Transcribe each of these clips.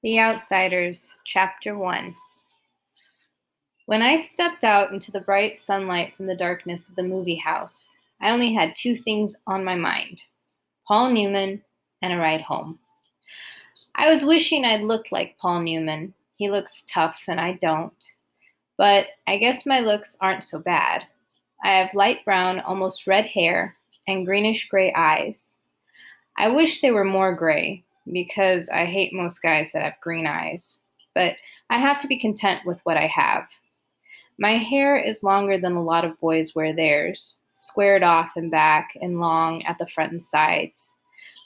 The Outsiders, Chapter 1. When I stepped out into the bright sunlight from the darkness of the movie house, I only had two things on my mind: Paul Newman and a ride home. I was wishing I'd looked like Paul Newman. He looks tough and I don't. But I guess my looks aren't so bad. I have light brown, almost red hair and greenish gray eyes. I wish they were more gray, because I hate most guys that have green eyes. But I have to be content with what I have. My hair is longer than a lot of boys wear theirs, squared off and back and long at the front and sides.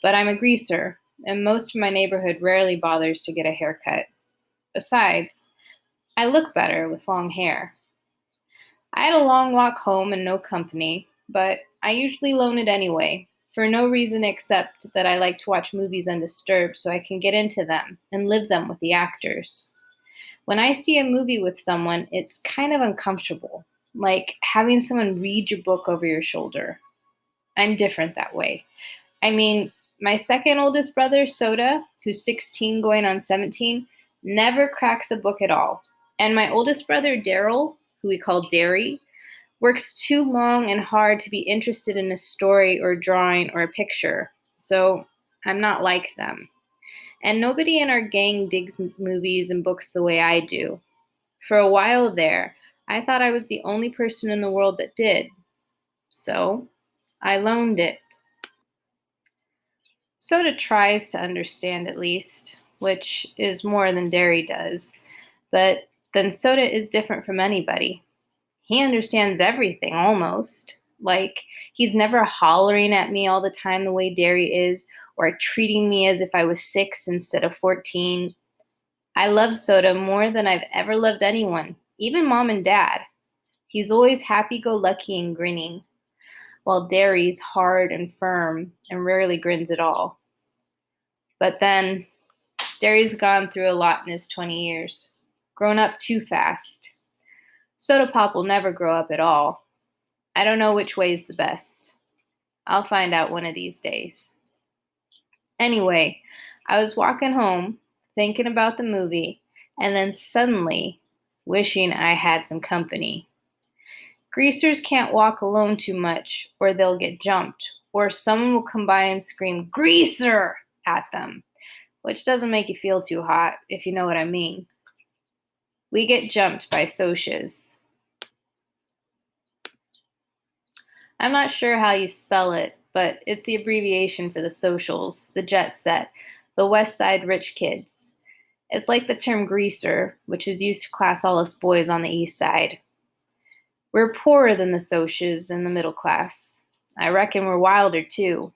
But I'm a greaser, and most of my neighborhood rarely bothers to get a haircut. Besides, I look better with long hair. I had a long walk home and no company, but I usually loan it anyway, for no reason except that I like to watch movies undisturbed so I can get into them and live them with the actors. When I see a movie with someone, it's kind of uncomfortable, like having someone read your book over your shoulder. I'm different that way. I mean, my second oldest brother, Soda, who's 16 going on 17, never cracks a book at all. And my oldest brother, Daryl, who we call Derry, works too long and hard to be interested in a story or drawing or a picture. So I'm not like them. And nobody in our gang digs movies and books the way I do. For a while there, I thought I was the only person in the world that did. So I loaned it. Soda tries to understand at least, which is more than Derry does. But then Soda is different from anybody. He understands everything almost. Like, he's never hollering at me all the time the way Derry is, or treating me as if I was 6 instead of 14. I love Soda more than I've ever loved anyone, even mom and dad. He's always happy-go-lucky and grinning, while Derry's hard and firm and rarely grins at all. But then, Derry's gone through a lot in his 20 years, grown up too fast. Soda Pop will never grow up at all. I don't know which way is the best. I'll find out one of these days. Anyway, I was walking home, thinking about the movie, and then suddenly wishing I had some company. Greasers can't walk alone too much, or they'll get jumped, or someone will come by and scream, "Greaser!" at them, which doesn't make you feel too hot, if you know what I mean. We get jumped by socias. I'm not sure how you spell it, but it's the abbreviation for the socials, the jet set, the West Side rich kids. It's like the term greaser, which is used to class all us boys on the East Side. We're poorer than the socias and the middle class. I reckon we're wilder too.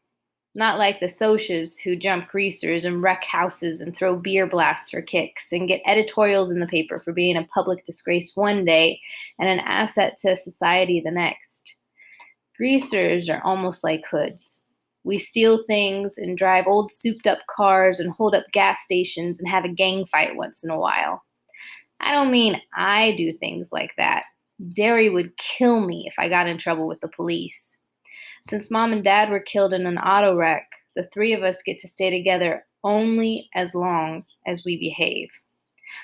Not like the socias who jump greasers and wreck houses and throw beer blasts for kicks and get editorials in the paper for being a public disgrace one day and an asset to society the next. Greasers are almost like hoods. We steal things and drive old souped-up cars and hold up gas stations and have a gang fight once in a while. I don't mean I do things like that. Derry would kill me if I got in trouble with the police. Since mom and dad were killed in an auto wreck, the three of us get to stay together only as long as we behave.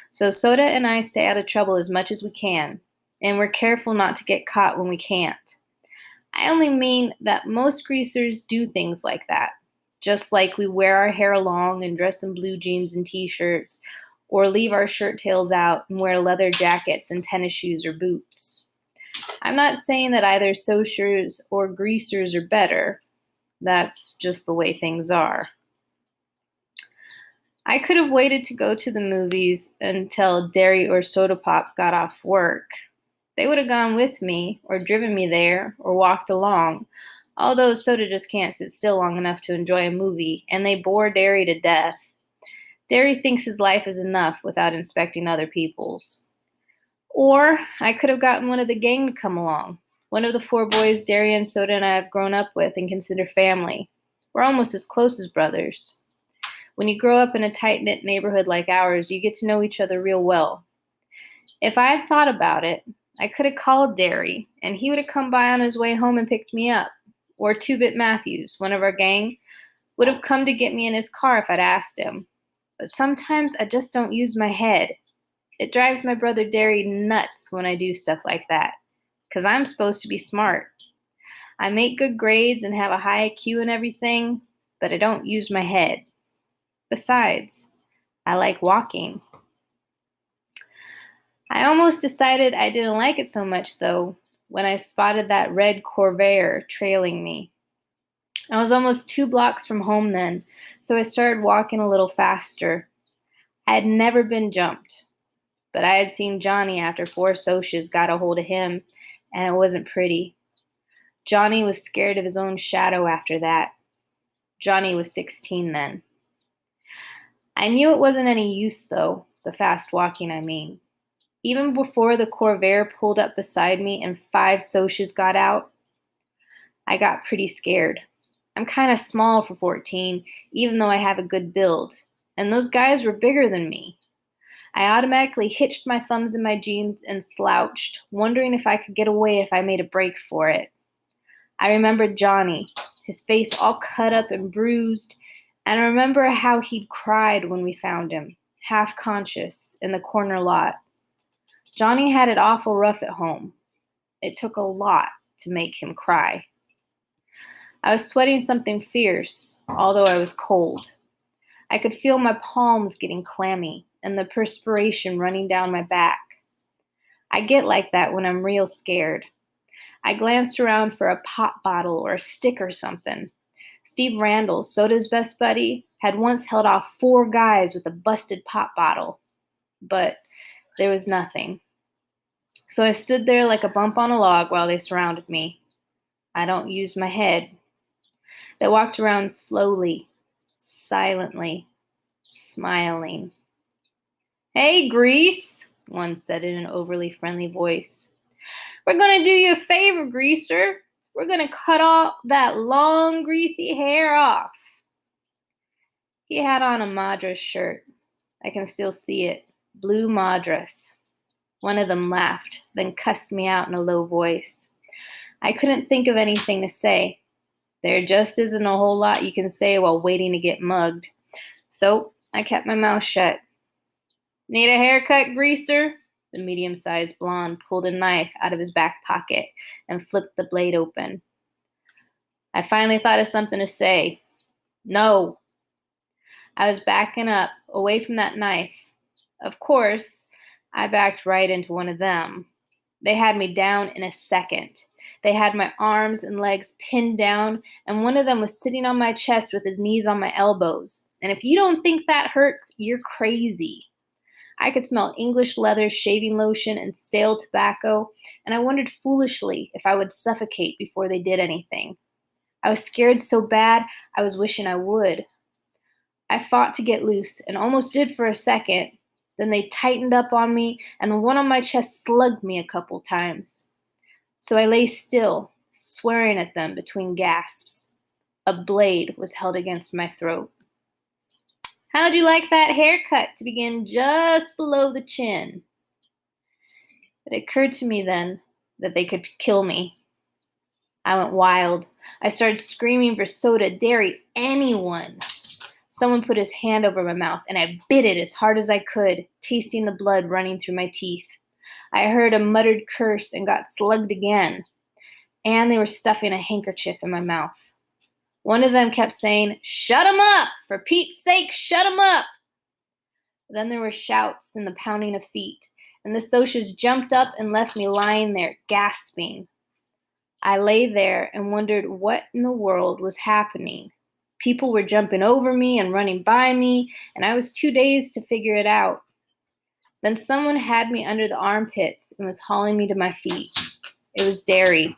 So Soda and I stay out of trouble as much as we can, and we're careful not to get caught when we can't. I only mean that most greasers do things like that, just like we wear our hair long and dress in blue jeans and t-shirts, or leave our shirt tails out and wear leather jackets and tennis shoes or boots. I'm not saying that either sociers or greasers are better. That's just the way things are. I could have waited to go to the movies until Derry or Soda Pop got off work. They would have gone with me, or driven me there, or walked along, although Soda just can't sit still long enough to enjoy a movie, and they bore Derry to death. Derry thinks his life is enough without inspecting other people's. Or I could have gotten one of the gang to come along, one of the 4 boys Derry and Soda and I have grown up with and consider family. We're almost as close as brothers. When you grow up in a tight-knit neighborhood like ours, you get to know each other real well. If I had thought about it, I could have called Derry, and he would have come by on his way home and picked me up. Or Two-Bit Matthews, one of our gang, would have come to get me in his car if I'd asked him. but sometimes I just don't use my head. It drives my brother Derry nuts when I do stuff like that, 'cause I'm supposed to be smart. I make good grades and have a high IQ and everything, but I don't use my head. Besides, I like walking. I almost decided I didn't like it so much, though, when I spotted that red Corvair trailing me. I was almost 2 blocks from home then, so I started walking a little faster. I had never been jumped, but I had seen Johnny after 4 Socs got a hold of him, and it wasn't pretty. Johnny was scared of his own shadow after that. Johnny was 16 then. I knew it wasn't any use, though, the fast walking, I mean. Even before the Corvair pulled up beside me and 5 Socs got out, I got pretty scared. I'm kind of small for 14, even though I have a good build, and those guys were bigger than me. I automatically hitched my thumbs in my jeans and slouched, wondering if I could get away if I made a break for it. I remembered Johnny, his face all cut up and bruised, and I remember how he'd cried when we found him, half conscious, in the corner lot. Johnny had it awful rough at home. It took a lot to make him cry. I was sweating something fierce, although I was cold. I could feel my palms getting clammy and the perspiration running down my back. I get like that when I'm real scared. I glanced around for a pop bottle or a stick or something. Steve Randall, Soda's best buddy, had once held off 4 guys with a busted pop bottle, but there was nothing. So I stood there like a bump on a log while they surrounded me. I don't use my head. They walked around slowly, silently, smiling. "Hey, Grease," one said in an overly friendly voice. "We're going to do you a favor, Greaser. We're going to cut all that long, greasy hair off." He had on a Madras shirt. I can still see it. Blue Madras. One of them laughed, then cussed me out in a low voice. I couldn't think of anything to say. There just isn't a whole lot you can say while waiting to get mugged. So I kept my mouth shut. "Need a haircut, Greaser?" The medium-sized blonde pulled a knife out of his back pocket and flipped the blade open. I finally thought of something to say. "No." I was backing up, away from that knife. Of course, I backed right into one of them. They had me down in a second. They had my arms and legs pinned down, and one of them was sitting on my chest with his knees on my elbows. And if you don't think that hurts, you're crazy. I could smell English leather, shaving lotion, and stale tobacco, and I wondered foolishly if I would suffocate before they did anything. I was scared so bad, I was wishing I would. I fought to get loose, and almost did for a second. Then they tightened up on me, and the one on my chest slugged me a couple times. So I lay still, swearing at them between gasps. A blade was held against my throat. "How'd you like that haircut to begin just below the chin?" It occurred to me then that they could kill me. I went wild. I started screaming for Soda, Derry, anyone. Someone put his hand over my mouth, and I bit it as hard as I could, tasting the blood running through my teeth. I heard a muttered curse and got slugged again. And they were stuffing a handkerchief in my mouth. One of them kept saying, "Shut him up! For Pete's sake, shut him up!" Then there were shouts and the pounding of feet, and the Socs jumped up and left me lying there, gasping. I lay there and wondered what in the world was happening. People were jumping over me and running by me, and I was too dazed to figure it out. Then someone had me under the armpits and was hauling me to my feet. It was Derry.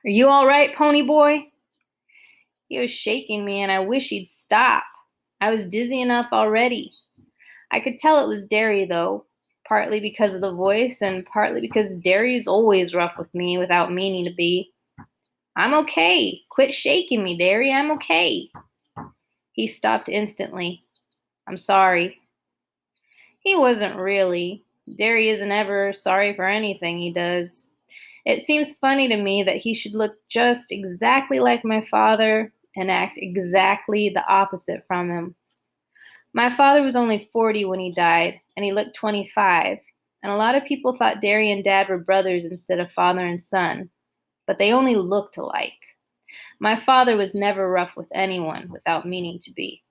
"Are you all right, pony boy?" He was shaking me, and I wish he'd stop. I was dizzy enough already. I could tell it was Derry, though, partly because of the voice and partly because Derry's always rough with me without meaning to be. "I'm okay. Quit shaking me, Derry. I'm okay." He stopped instantly. "I'm sorry." He wasn't really. Derry isn't ever sorry for anything he does. It seems funny to me that he should look just exactly like my father and act exactly the opposite from him. My father was only 40 when he died, and he looked 25, and a lot of people thought Derry and Dad were brothers instead of father and son, but they only looked alike. My father was never rough with anyone without meaning to be.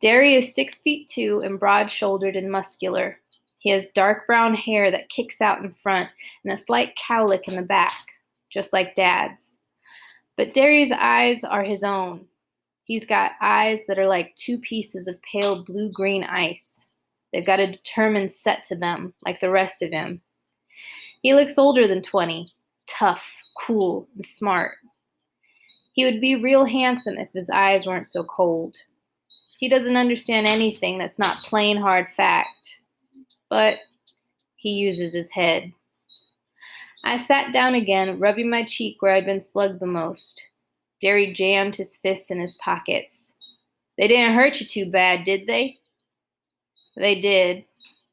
Derry is 6'2" and broad-shouldered and muscular. He has dark brown hair that kicks out in front and a slight cowlick in the back, just like Dad's. But Derry's eyes are his own. He's got eyes that are like two pieces of pale blue-green ice. They've got a determined set to them, like the rest of him. He looks older than 20, tough, cool, and smart. He would be real handsome if his eyes weren't so cold. He doesn't understand anything that's not plain hard fact, but he uses his head. I sat down again, rubbing my cheek where I'd been slugged the most. Derry jammed his fists in his pockets. They didn't hurt you too bad, did they? They did.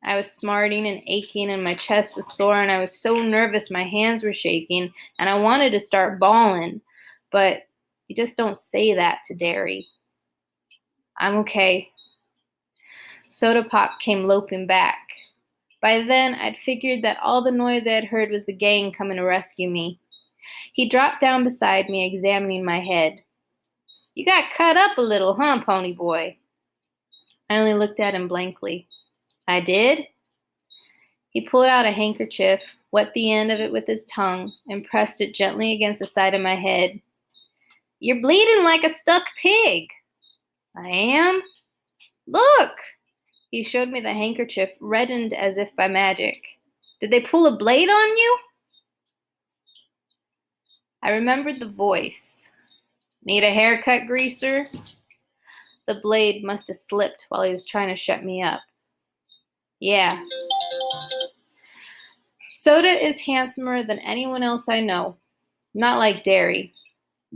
I was smarting and aching, and my chest was sore, and I was so nervous my hands were shaking, and I wanted to start bawling, but you just don't say that to Derry. I'm okay. Soda Pop came loping back. By then, I'd figured that all the noise I had heard was the gang coming to rescue me. He dropped down beside me, examining my head. You got cut up a little, huh, pony boy? I only looked at him blankly. I did? He pulled out a handkerchief, wet the end of it with his tongue, and pressed it gently against the side of my head. You're bleeding like a stuck pig. I am? Look! He showed me the handkerchief, reddened as if by magic. Did they pull a blade on you? I remembered the voice. Need a haircut, greaser? The blade must have slipped while he was trying to shut me up. Yeah. Soda is handsomer than anyone else I know. Not like Derry.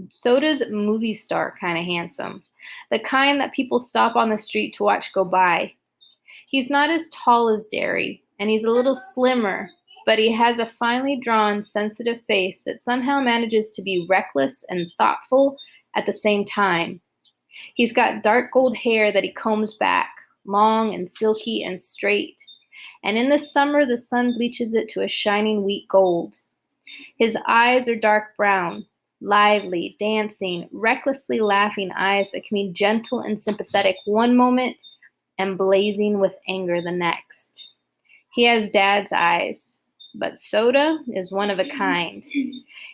Soda's movie star kind of handsome. The kind that people stop on the street to watch go by. He's not as tall as Derry, and he's a little slimmer, but he has a finely drawn, sensitive face that somehow manages to be reckless and thoughtful at the same time. He's got dark gold hair that he combs back, long and silky and straight, and in the summer the sun bleaches it to a shining wheat gold. His eyes are dark brown, lively, dancing, recklessly laughing eyes that can be gentle and sympathetic one moment and blazing with anger the next. He has Dad's eyes, but Soda is one of a kind.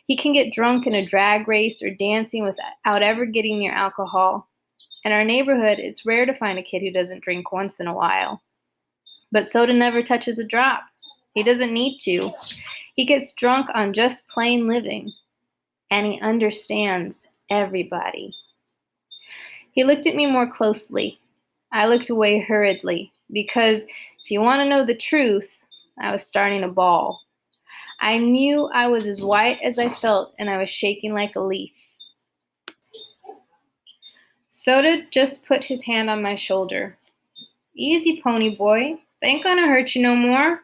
He can get drunk in a drag race or dancing without ever getting near alcohol. In our neighborhood, it's rare to find a kid who doesn't drink once in a while. But Soda never touches a drop. He doesn't need to. He gets drunk on just plain living, and he understands everybody. He looked at me more closely. I looked away hurriedly, because if you want to know the truth, I was starting to bawl. I knew I was as white as I felt, and I was shaking like a leaf. Soda just put his hand on my shoulder. Easy, pony boy. They ain't gonna hurt you no more.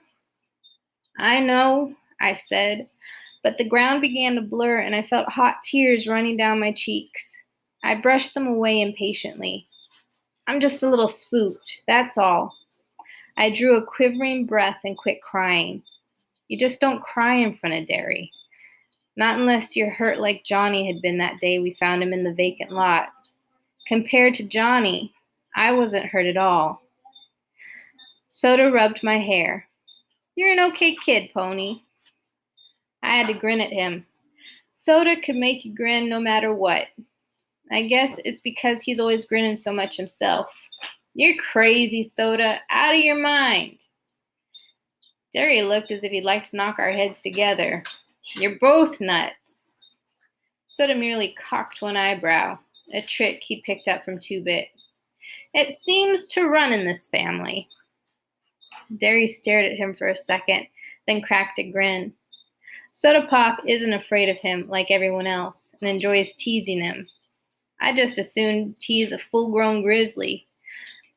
I know, I said, but the ground began to blur, and I felt hot tears running down my cheeks. I brushed them away impatiently. I'm just a little spooked, that's all. I drew a quivering breath and quit crying. You just don't cry in front of Derry. Not unless you're hurt like Johnny had been that day we found him in the vacant lot. Compared to Johnny, I wasn't hurt at all. Soda rubbed my hair. You're an okay kid, Pony. I had to grin at him. Soda could make you grin no matter what. I guess it's because he's always grinning so much himself. You're crazy, Soda. Out of your mind. Derry looked as if he'd like to knock our heads together. You're both nuts. Soda merely cocked one eyebrow, a trick he picked up from Two-Bit. It seems to run in this family. Derry stared at him for a second, then cracked a grin. Soda Pop isn't afraid of him like everyone else and enjoys teasing him. I just as soon tease a full-grown grizzly.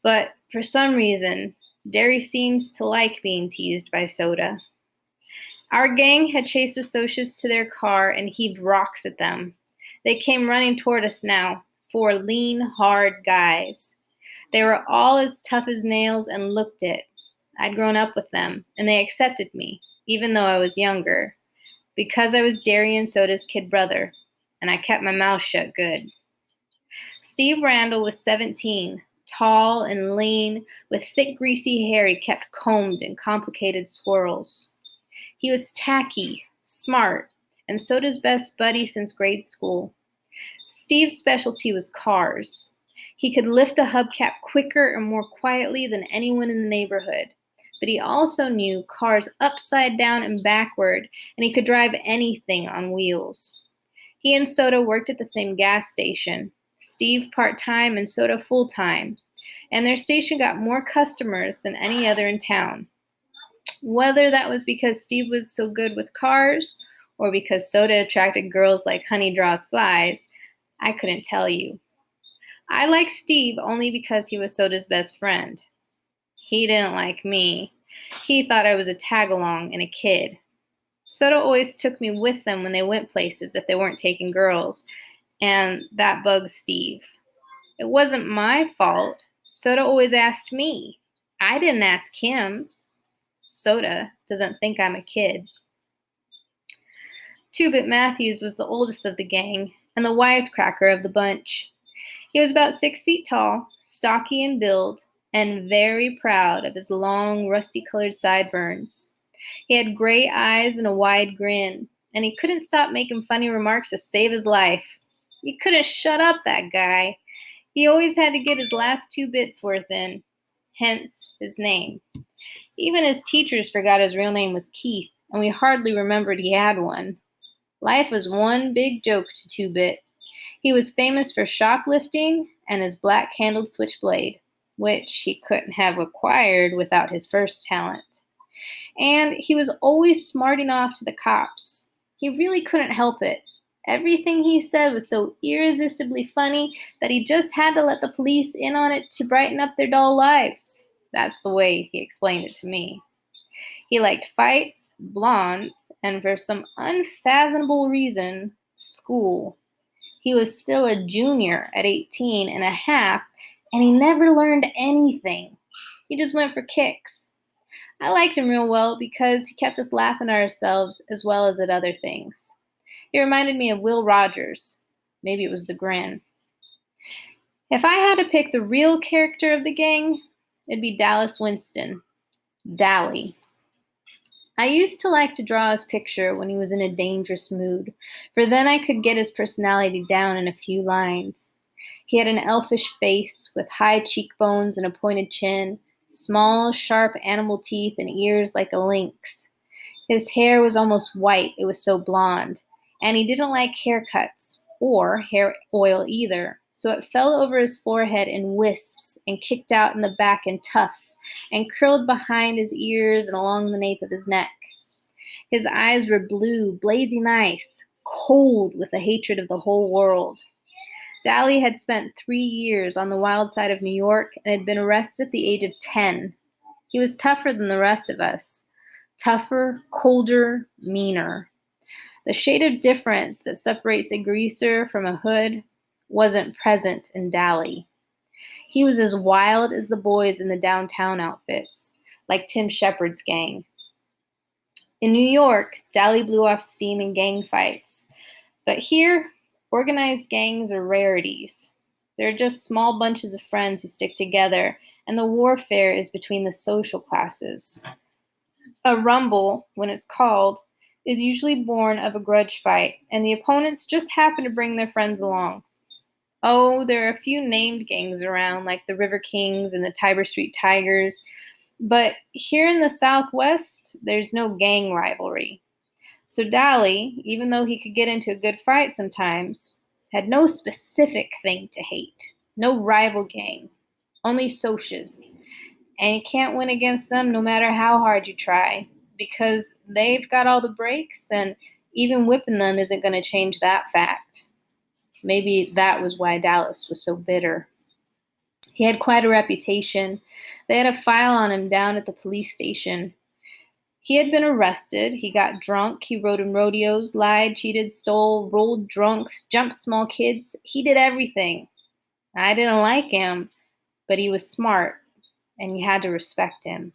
But for some reason, Derry seems to like being teased by Soda. Our gang had chased the Socias to their car and heaved rocks at them. They came running toward us now, 4 lean, hard guys. They were all as tough as nails and looked it. I'd grown up with them, and they accepted me, even though I was younger, because I was Darian Soda's kid brother, and I kept my mouth shut good. Steve Randall was 17, tall and lean, with thick, greasy hair he kept combed in complicated swirls. He was tacky, smart, and Soda's best buddy since grade school. Steve's specialty was cars. He could lift a hubcap quicker and more quietly than anyone in the neighborhood, but he also knew cars upside down and backward, and he could drive anything on wheels. He and Soda worked at the same gas station, Steve part-time and Soda full-time, and their station got more customers than any other in town. Whether that was because Steve was so good with cars or because Soda attracted girls like honey draws flies, I couldn't tell you. I liked Steve only because he was Soda's best friend. He didn't like me. He thought I was a tag-along and a kid. Soda always took me with them when they went places if they weren't taking girls, and that bugged Steve. It wasn't my fault. Soda always asked me. I didn't ask him. Soda doesn't think I'm a kid. Two-Bit Matthews was the oldest of the gang and the wisecracker of the bunch. He was about 6 feet tall, stocky in build, and very proud of his long, rusty-colored sideburns. He had gray eyes and a wide grin, and he couldn't stop making funny remarks to save his life. You couldn't shut up that guy. He always had to get his last 2 bits worth in, hence his name. Even his teachers forgot his real name was Keith, and we hardly remembered he had one. Life was one big joke to 2-Bit. He was famous for shoplifting and his black-handled switchblade, which he couldn't have acquired without his first talent. And he was always smarting off to the cops. He really couldn't help it. Everything he said was so irresistibly funny that he just had to let the police in on it to brighten up their dull lives. That's the way he explained it to me. He liked fights, blondes, and for some unfathomable reason, school. He was still a junior at 18 and a half, and he never learned anything. He just went for kicks. I liked him real well because he kept us laughing at ourselves as well as at other things. He reminded me of Will Rogers. Maybe it was the grin. If I had to pick the real character of the gang, it'd be Dallas Winston. Dally. I used to like to draw his picture when he was in a dangerous mood, for then I could get his personality down in a few lines. He had an elfish face with high cheekbones and a pointed chin, small, sharp animal teeth and ears like a lynx. His hair was almost white, it was so blonde, and he didn't like haircuts or hair oil either, so it fell over his forehead in wisps and kicked out in the back in tufts and curled behind his ears and along the nape of his neck. His eyes were blue, blazing ice, cold with a hatred of the whole world. Dally had spent 3 years on the wild side of New York and had been arrested at the age of 10. He was tougher than the rest of us. Tougher, colder, meaner. The shade of difference that separates a greaser from a hood wasn't present in Dally. He was as wild as the boys in the downtown outfits, like Tim Shepard's gang. In New York, Dally blew off steam in gang fights. But here, organized gangs are rarities. They're just small bunches of friends who stick together, and the warfare is between the social classes. A rumble, when it's called, is usually born of a grudge fight, and the opponents just happen to bring their friends along. Oh, there are a few named gangs around, like the River Kings and the Tiber Street Tigers, but here in the Southwest, there's no gang rivalry. So Dally, even though he could get into a good fight sometimes, had no specific thing to hate. No rival gang. Only socias. And you can't win against them no matter how hard you try, because they've got all the breaks, and even whipping them isn't going to change that fact. Maybe that was why Dallas was so bitter. He had quite a reputation. They had a file on him down at the police station. He had been arrested. He got drunk. He rode in rodeos, lied, cheated, stole, rolled drunks, jumped small kids. He did everything. I didn't like him, but he was smart, and you had to respect him.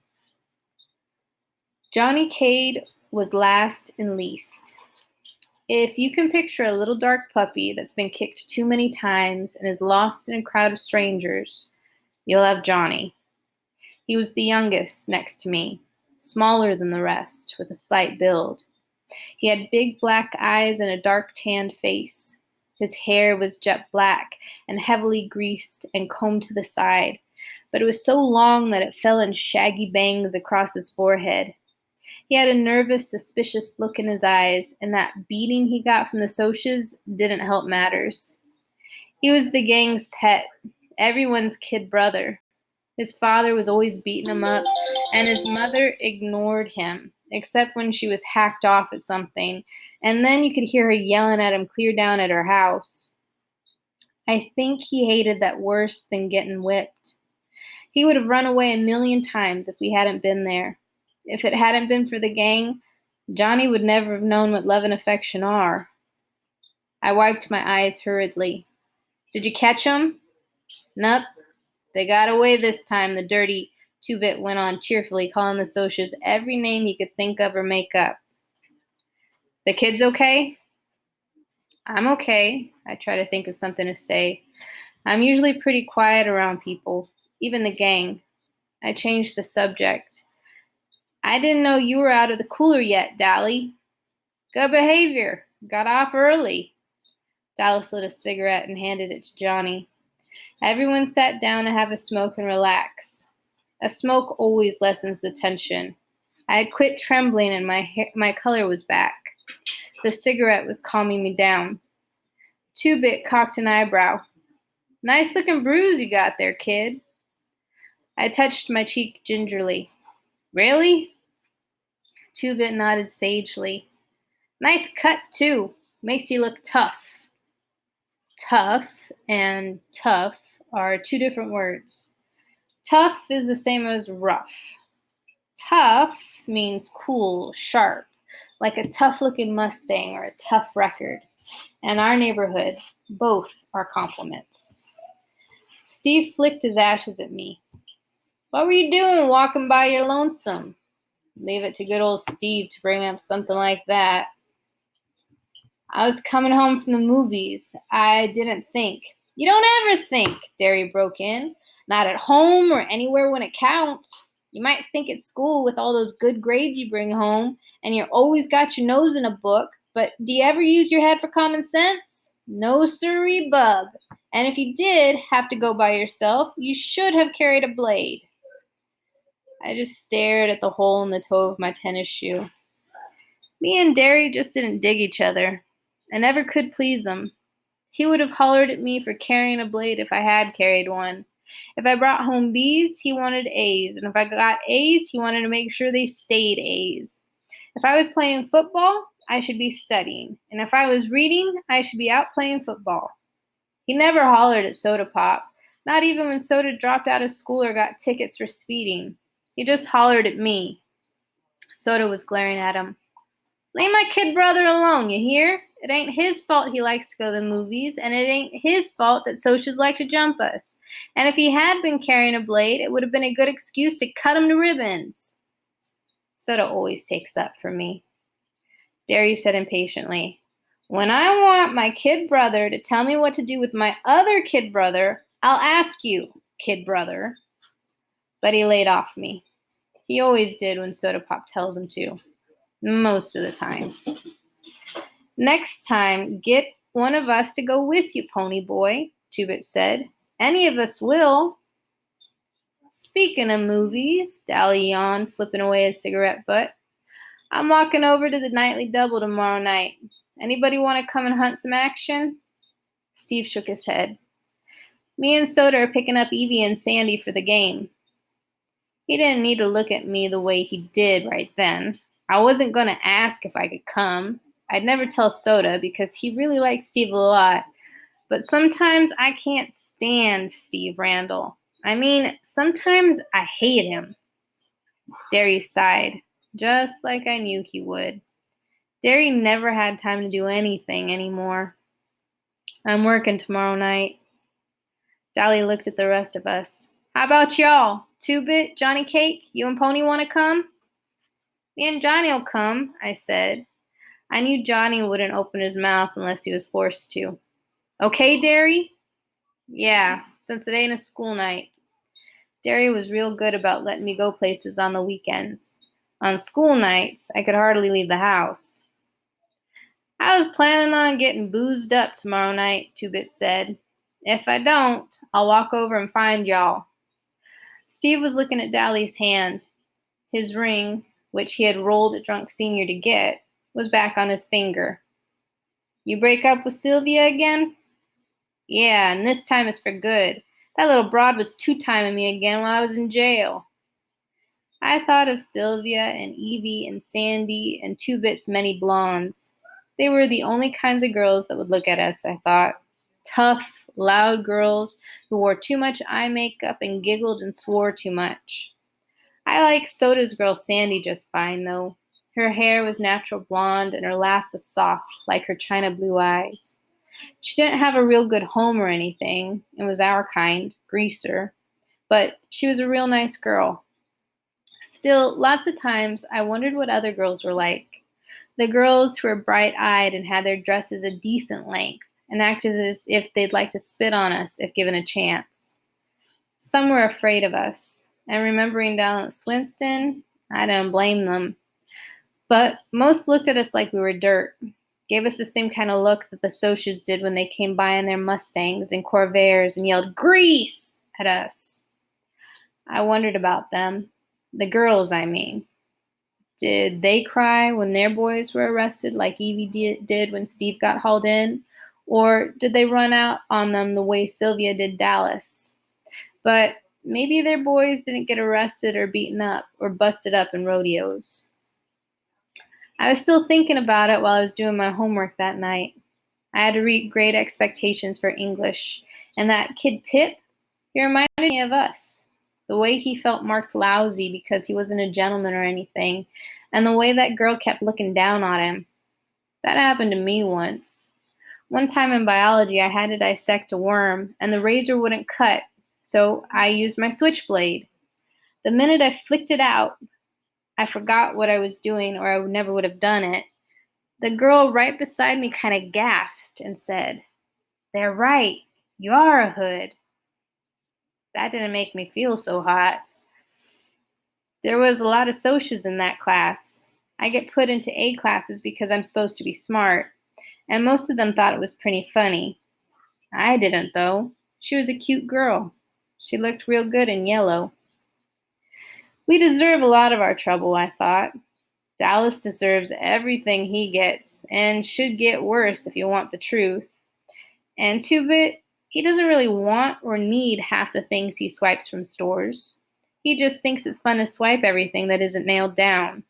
Johnny Cade was last and least. If you can picture a little dark puppy that's been kicked too many times and is lost in a crowd of strangers, you'll have Johnny. He was the youngest next to me, smaller than the rest, with a slight build. He had big black eyes and a dark tanned face. His hair was jet black and heavily greased and combed to the side, but it was so long that it fell in shaggy bangs across his forehead. He had a nervous, suspicious look in his eyes, and that beating he got from the Socs didn't help matters. He was the gang's pet, everyone's kid brother. His father was always beating him up, and his mother ignored him, except when she was hacked off at something, and then you could hear her yelling at him clear down at her house. I think he hated that worse than getting whipped. He would have run away a million times if we hadn't been there. If it hadn't been for the gang, Johnny would never have known what love and affection are. I wiped my eyes hurriedly. Did you catch 'em? Nup. They got away this time, the dirty two-bit went on cheerfully, calling the Socs every name he could think of or make up. The kids okay? I'm okay. I try to think of something to say. I'm usually pretty quiet around people, even the gang. I changed the subject. I didn't know you were out of the cooler yet, Dally. Good behavior. Got off early. Dallas lit a cigarette and handed it to Johnny. Everyone sat down to have a smoke and relax. A smoke always lessens the tension. I had quit trembling and my color was back. The cigarette was calming me down. Two-Bit cocked an eyebrow. Nice looking bruise you got there, kid. I touched my cheek gingerly. Really? Two-Bit nodded sagely. Nice cut, too. Makes you look tough. Tough and tough are two different words. Tough is the same as rough. Tough means cool, sharp, like a tough-looking Mustang or a tough record. In our neighborhood, both are compliments. Steve flicked his ashes at me. What were you doing walking by your lonesome? Leave it to good old Steve to bring up something like that. I was coming home from the movies. I didn't think. You don't ever think, Derry broke in. Not at home or anywhere when it counts. You might think at school with all those good grades you bring home, and you always got your nose in a book, but do you ever use your head for common sense? No sirree, bub. And if you did have to go by yourself, you should have carried a blade. I just stared at the hole in the toe of my tennis shoe. Me and Derry just didn't dig each other. I never could please him. He would have hollered at me for carrying a blade if I had carried one. If I brought home B's, he wanted A's. And if I got A's, he wanted to make sure they stayed A's. If I was playing football, I should be studying. And if I was reading, I should be out playing football. He never hollered at Soda Pop, not even when Soda dropped out of school or got tickets for speeding. He just hollered at me. Soda was glaring at him. Leave my kid brother alone, you hear? It ain't his fault he likes to go to the movies, and it ain't his fault that Socs like to jump us. And if he had been carrying a blade, it would have been a good excuse to cut him to ribbons. Soda always takes up for me. Derry said impatiently, When I want my kid brother to tell me what to do with my other kid brother, I'll ask you, kid brother. But he laid off me. He always did when Soda Pop tells him to. Most of the time. Next time, get one of us to go with you, pony boy, Two-Bit said. Any of us will. Speaking of movies, Dally yawned, flipping away his cigarette butt. I'm walking over to the nightly double tomorrow night. Anybody want to come and hunt some action? Steve shook his head. Me and Soda are picking up Evie and Sandy for the game. He didn't need to look at me the way he did right then. I wasn't going to ask if I could come. I'd never tell Soda because he really likes Steve a lot. But sometimes I can't stand Steve Randall. I mean, sometimes I hate him. Derry sighed, just like I knew he would. Derry never had time to do anything anymore. I'm working tomorrow night. Dally looked at the rest of us. How about y'all? Two-Bit, Johnny Cake, you and Pony want to come? Me and Johnny'll come, I said. I knew Johnny wouldn't open his mouth unless he was forced to. Okay, Derry? Yeah, since it ain't a school night. Derry was real good about letting me go places on the weekends. On school nights, I could hardly leave the house. I was planning on getting boozed up tomorrow night, Two-Bit said. If I don't, I'll walk over and find y'all. Steve was looking at Dally's hand. His ring, which he had rolled at Drunk Senior to get, was back on his finger. You break up with Sylvia again? Yeah, and this time is for good. That little broad was two-timing me again while I was in jail. I thought of Sylvia and Evie and Sandy and Two-Bit's many blondes. They were the only kinds of girls that would look at us, I thought. Tough, loud girls who wore too much eye makeup and giggled and swore too much. I liked Soda's girl Sandy just fine, though. Her hair was natural blonde and her laugh was soft, like her china blue eyes. She didn't have a real good home or anything, and was our kind, greaser, but she was a real nice girl. Still, lots of times I wondered what other girls were like. The girls who were bright-eyed and had their dresses a decent length and acted as if they'd like to spit on us if given a chance. Some were afraid of us, and remembering down at Swinston, I didn't blame them. But most looked at us like we were dirt, gave us the same kind of look that the Socs did when they came by in their Mustangs and Corvairs and yelled, "Grease!" at us. I wondered about them. The girls, I mean. Did they cry when their boys were arrested like Evie did when Steve got hauled in? Or did they run out on them the way Sylvia did Dallas? But maybe their boys didn't get arrested or beaten up or busted up in rodeos. I was still thinking about it while I was doing my homework that night. I had to read Great Expectations for English, and that kid Pip, he reminded me of us. The way he felt marked lousy because he wasn't a gentleman or anything, and the way that girl kept looking down on him. That happened to me once. One time in biology, I had to dissect a worm, and the razor wouldn't cut, so I used my switchblade. The minute I flicked it out, I forgot what I was doing, or I never would have done it. The girl right beside me kind of gasped and said, "They're right. You are a hood." That didn't make me feel so hot. There was a lot of Socs in that class. I get put into A classes because I'm supposed to be smart, and most of them thought it was pretty funny. I didn't, though. She was a cute girl. She looked real good in yellow. We deserve a lot of our trouble, I thought. Dallas deserves everything he gets, and should get worse if you want the truth. And Two-Bit, he doesn't really want or need half the things he swipes from stores. He just thinks it's fun to swipe everything that isn't nailed down.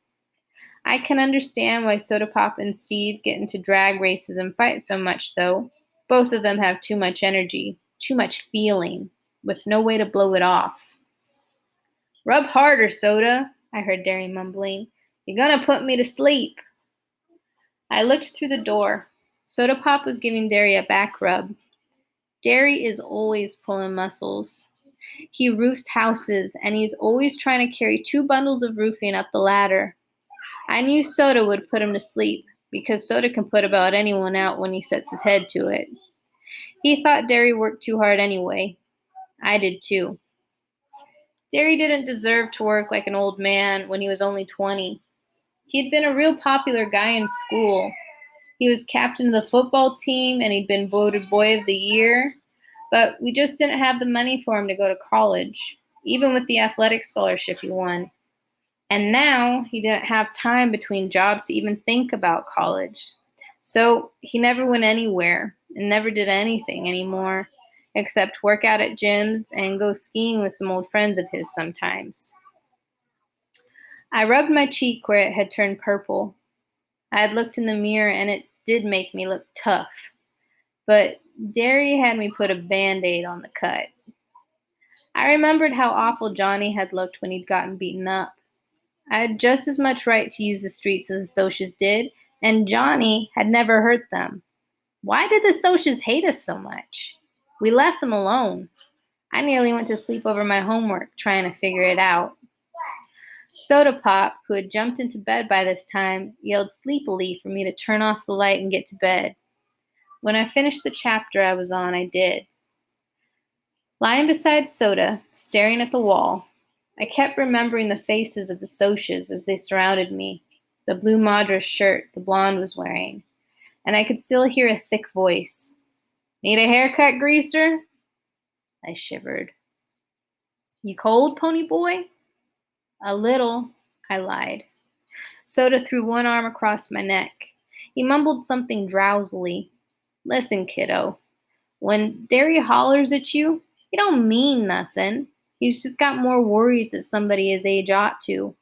I can understand why Soda Pop and Steve get into drag races and fight so much, though. Both of them have too much energy, too much feeling, with no way to blow it off. "Rub harder, Soda," I heard Derry mumbling. "You're gonna put me to sleep." I looked through the door. Soda Pop was giving Derry a back rub. Derry is always pulling muscles. He roofs houses, and he's always trying to carry 2 bundles of roofing up the ladder. I knew Soda would put him to sleep, because Soda can put about anyone out when he sets his head to it. He thought Derry worked too hard anyway. I did too. Derry didn't deserve to work like an old man when he was only 20. He'd been a real popular guy in school. He was captain of the football team, and he'd been voted Boy of the Year. But we just didn't have the money for him to go to college, even with the athletic scholarship he won. And now he didn't have time between jobs to even think about college. So he never went anywhere and never did anything anymore, except work out at gyms and go skiing with some old friends of his sometimes. I rubbed my cheek where it had turned purple. I had looked in the mirror, and it did make me look tough. But Derry had me put a Band-Aid on the cut. I remembered how awful Johnny had looked when he'd gotten beaten up. I had just as much right to use the streets as the Socs did, and Johnny had never hurt them. Why did the Socs hate us so much? We left them alone. I nearly went to sleep over my homework trying to figure it out. Soda Pop, who had jumped into bed by this time, yelled sleepily for me to turn off the light and get to bed. When I finished the chapter I was on, I did. Lying beside Soda, staring at the wall, I kept remembering the faces of the Socs as they surrounded me, the blue Madras shirt the blonde was wearing, and I could still hear a thick voice. Need a haircut, greaser? I shivered. You cold, pony boy? A little, I lied. Soda threw one arm across my neck. He mumbled something drowsily. Listen, kiddo, when Derry hollers at you, he don't mean nothing. He's just got more worries that somebody his age ought to.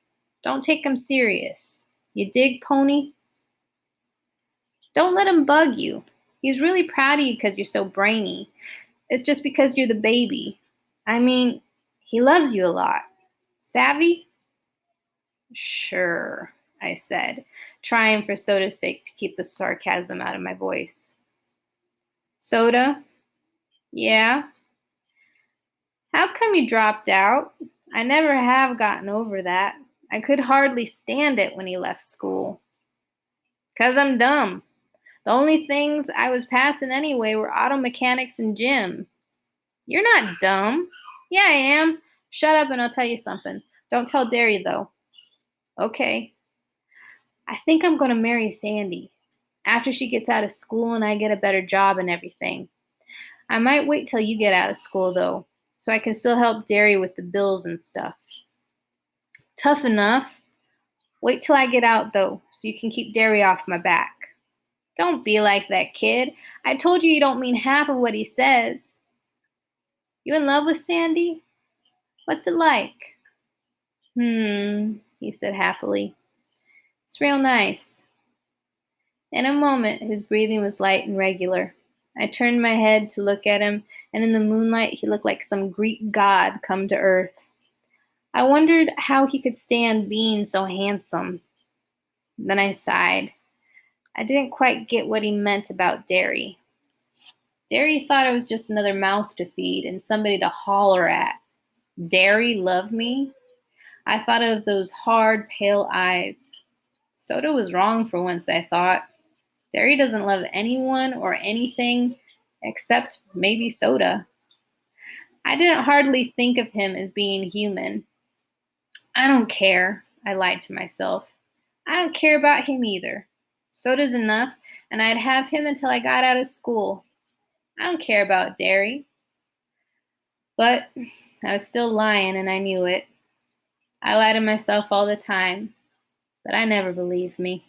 Don't take him serious. You dig, pony? Don't let him bug you. He's really proud of you because you're so brainy. It's just because you're the baby. I mean, he loves you a lot. Savvy? Sure, I said, trying for Soda's sake to keep the sarcasm out of my voice. Soda? Yeah? How come you dropped out? I never have gotten over that. I could hardly stand it when he left school. 'Cause I'm dumb. The only things I was passing anyway were auto mechanics and gym. You're not dumb. Yeah, I am. Shut up and I'll tell you something. Don't tell Derry, though. Okay. I think I'm going to marry Sandy after she gets out of school and I get a better job and everything. I might wait till you get out of school, though, so I can still help Derry with the bills and stuff. Tough enough. Wait till I get out, though, so you can keep Derry off my back. Don't be like that, kid. I told you don't mean half of what he says. You in love with Sandy? What's it like? He said happily. It's real nice. In a moment, his breathing was light and regular. I turned my head to look at him, and in the moonlight, he looked like some Greek god come to earth. I wondered how he could stand being so handsome. Then I sighed. I didn't quite get what he meant about Derry. Derry thought I was just another mouth to feed and somebody to holler at. Derry love me? I thought of those hard, pale eyes. Soda was wrong for once, I thought. Derry doesn't love anyone or anything except maybe Soda. I didn't hardly think of him as being human. I don't care, I lied to myself. I don't care about him either. Soda's enough, and I'd have him until I got out of school. I don't care about Derry. But I was still lying, and I knew it. I lied to myself all the time, but I never believed me.